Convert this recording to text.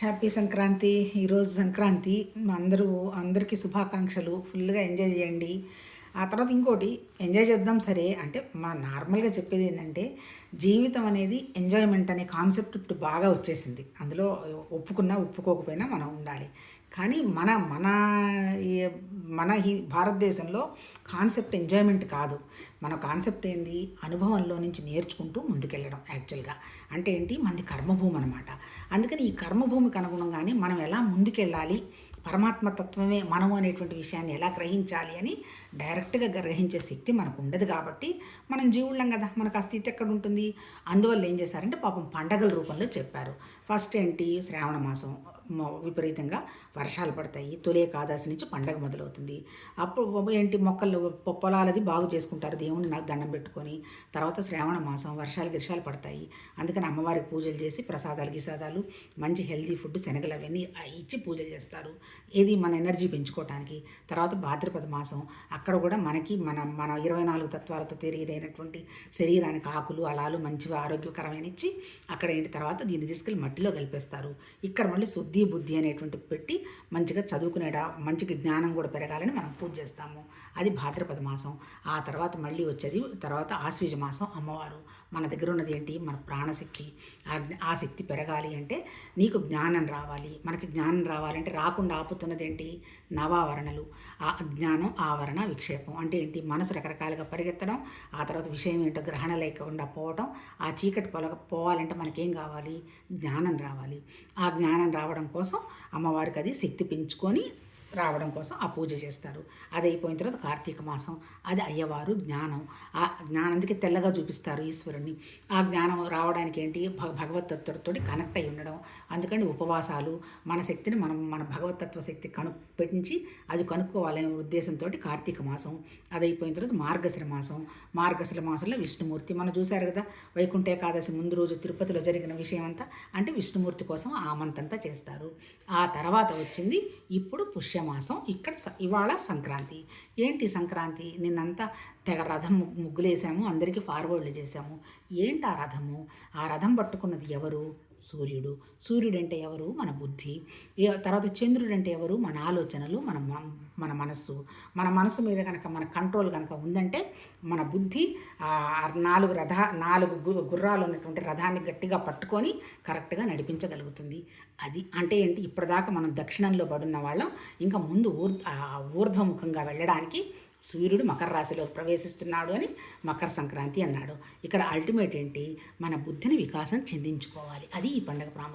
Happy Sankranti. ఈరోజు సంక్రాంతి. అందరికీ శుభాకాంక్షలు. ఫుల్గా ఎంజాయ్ చేయండి. ఆ తర్వాత ఇంకోటి ఎంజాయ్ చేద్దాం సరే, అంటే నార్మల్గా చెప్పేది ఏంటంటే జీవితం అనేది ఎంజాయ్మెంట్ అనే కాన్సెప్ట్ ఇప్పుడు బాగా వచ్చేసింది. అందులో ఒప్పుకున్నా ఒప్పుకోకపోయినా మనం ఉండాలి. కానీ మన మన మన ఈ భారతదేశంలో కాన్సెప్ట్ ఎంజాయ్మెంట్ కాదు. మన కాన్సెప్ట్ ఏంది, అనుభవంలో నుంచి నేర్చుకుంటూ ముందుకెళ్ళడం. యాక్చువల్గా అంటే ఏంటి, మనది కర్మభూమి అనమాట. అందుకని ఈ కర్మభూమికి అనుగుణంగానే మనం ఎలా ముందుకెళ్ళాలి, పరమాత్మ తత్వమే మనము అనేటువంటి విషయాన్ని ఎలా గ్రహించాలి అని డైరెక్ట్గా గ్రహించే శక్తి మనకు ఉండదు. కాబట్టి మనం జీవుళ్ళం కదా, మనకు ఆ స్థితి ఎక్కడ ఉంటుంది. అందువల్ల ఏం చేశారంటే పాపం పండగల రూపంలో చెప్పారు. ఫస్ట్ ఏంటి, శ్రావణ మాసం విపరీతంగా వర్షాలు పడతాయి. తొలి ఏకాదశి నుంచి పండగ మొదలవుతుంది. అప్పుడు ఏంటి, మొక్కలు పొలాలది బాగు చేసుకుంటారు, దేవుని నాకు దండం పెట్టుకొని. తర్వాత శ్రావణ మాసం వర్షాలు పడతాయి. అందుకని అమ్మవారికి పూజలు చేసి ప్రసాదాలు గిసాదాలు మంచి హెల్తీ ఫుడ్ శనగలు అవన్నీ ఇచ్చి పూజలు చేస్తారు. ఏది మన ఎనర్జీ పెంచుకోవడానికి. తర్వాత భాద్రపద మాసం, అక్కడ కూడా మనకి మన మన 24 తత్వాలతో తెలియదైనటువంటి శరీరానికి ఆకులు అలాలు మంచిగా ఆరోగ్యకరమైన ఇచ్చి అక్కడ ఏంటి తర్వాత దీన్ని తీసుకెళ్ళి మట్టిలో కలిపేస్తారు. ఇక్కడ మళ్ళీ శుద్ధి బుద్ధి అనేటువంటి పెట్టి మంచిగా చదువుకునేడా మంచిగా జ్ఞానం కూడా పెరగాలని మనం పూజ చేస్తాము. అది భాద్రపద మాసం. ఆ తర్వాత మళ్ళీ వచ్చేది తర్వాత ఆశ్వీజ మాసం. అమ్మవారు మన దగ్గర ఉన్నది ఏంటి, మన ప్రాణశక్తి. ఆ శక్తి పెరగాలి అంటే నీకు జ్ఞానం రావాలి. మనకి జ్ఞానం రావాలంటే రాకుండా ఆపుతున్నది ఏంటి, నవావరణలు. ఆ అజ్ఞానం ఆవరణ విక్షేపం అంటే ఏంటి, మనసు రకరకాలుగా పరిగెత్తడం, ఆ తర్వాత విషయం ఏంటో గ్రహణ లేకుండా పోవటం. ఆ చీకటి పోవాలంటే మనకేం కావాలి, జ్ఞానం రావాలి. ఆ జ్ఞానం రావడం కోసం అమ్మవారికి అది శక్తి పెంచుకొని రావడం కోసం ఆ పూజ చేస్తారు. అది అయిపోయిన తర్వాత కార్తీక మాసం, అది అయ్యవారు జ్ఞానం. ఆ జ్ఞానానికి తెల్లగా చూపిస్తారు ఈశ్వరుణ్ణి. ఆ జ్ఞానం రావడానికి ఏంటి, భగవతత్వంతో కనెక్ట్ అయి ఉండడం. అందుకని ఉపవాసాలు, మన శక్తిని మన భగవతత్వ శక్తి పెట్టించి అది కనుక్కోవాలనే ఉద్దేశంతో కార్తీక మాసం. అది అయిపోయిన తర్వాత మార్గశిర మాసంలో విష్ణుమూర్తి మనం చూశారు కదా, వైకుంఠ ఏకాదశి ముందు రోజు తిరుపతిలో జరిగిన విషయం అంతా అంటే విష్ణుమూర్తి కోసం ఆ మంతంతా చేస్తారు. ఆ తర్వాత వచ్చింది ఇప్పుడు పుష్యమాసం. ఇక్కడ ఇవాళ సంక్రాంతి. ఏంటి సంక్రాంతి, నిన్నంతా తెగ రథం ముగ్గులేసాము, అందరికీ ఫార్వర్డ్లు చేసాము. ఏంటి ఆ రథము, ఆ రథం పట్టుకున్నది ఎవరు, సూర్యుడు. సూర్యుడు అంటే ఎవరు, మన బుద్ధి. తర్వాత చంద్రుడు అంటే ఎవరు, మన ఆలోచనలు, మన మనస్సు. మన మనస్సు మీద కనుక మన కంట్రోల్ కనుక ఉందంటే మన బుద్ధి నాలుగు గుర్రాలు ఉన్నటువంటి రథాన్ని గట్టిగా పట్టుకొని కరెక్ట్గా నడిపించగలుగుతుంది. అది అంటే ఏంటి, ఇప్పటిదాకా మనం దక్షిణంలో పడున్న వాళ్ళం ఇంకా ముందు ఊర్ధ్వముఖంగా వెళ్ళడానికి సూర్యుడు మకర రాశిలో ప్రవేశిస్తున్నాడు అని మకర సంక్రాంతి అన్నాడు. ఇక్కడ అల్టిమేట్ ఏంటి, మన బుద్ధిని వికాసం చెందించుకోవాలి. అది ఈ పండుగ ప్రాముఖ్యత.